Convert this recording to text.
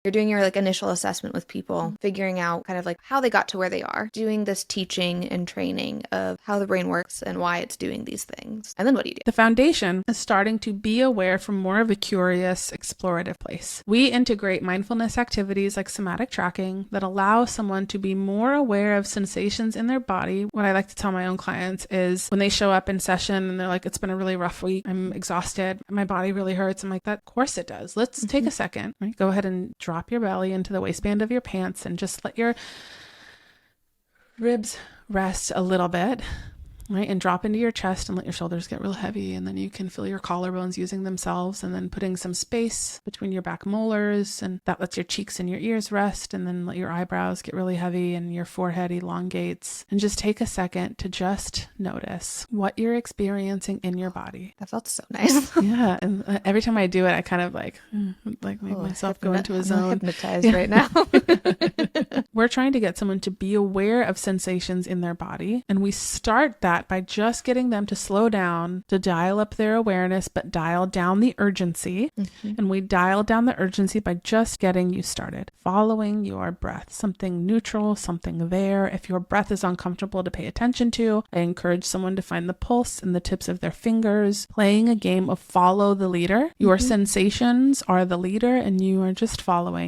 You're doing your like initial assessment with people, figuring out kind of like how they got to where they are, doing this teaching and training of how the brain works and why it's doing these things. And then what do you do? The foundation is starting to be aware from more of a curious, explorative place. We integrate mindfulness activities like somatic tracking that allow someone to be more aware of sensations in their body. What I like to tell my own clients is when they show up in session and they're like, it's been a really rough week, I'm exhausted, my body really hurts. I'm like, of course it does. Let's take a second, right? Go ahead and drop your belly into the waistband of your pants and just let your ribs rest a little bit. Right, and drop into your chest and let your shoulders get real heavy, and then you can feel your collarbones using themselves, and then putting some space between your back molars, and that lets your cheeks and your ears rest, and then let your eyebrows get really heavy and your forehead elongates, and just take a second to just notice what you're experiencing in your body. That felt so nice. Yeah, and every time I do it, I kind of like make myself go into a zone. I'm hypnotized right now. We're trying to get someone to be aware of sensations in their body, and we start that by just getting them to slow down, to dial up their awareness, but dial down the urgency. And we dial down the urgency by just getting you started, following your breath, something neutral, something there. If your breath is uncomfortable to pay attention to, I encourage someone to find the pulse in the tips of their fingers, playing a game of follow the leader. Your sensations are the leader and you are just following.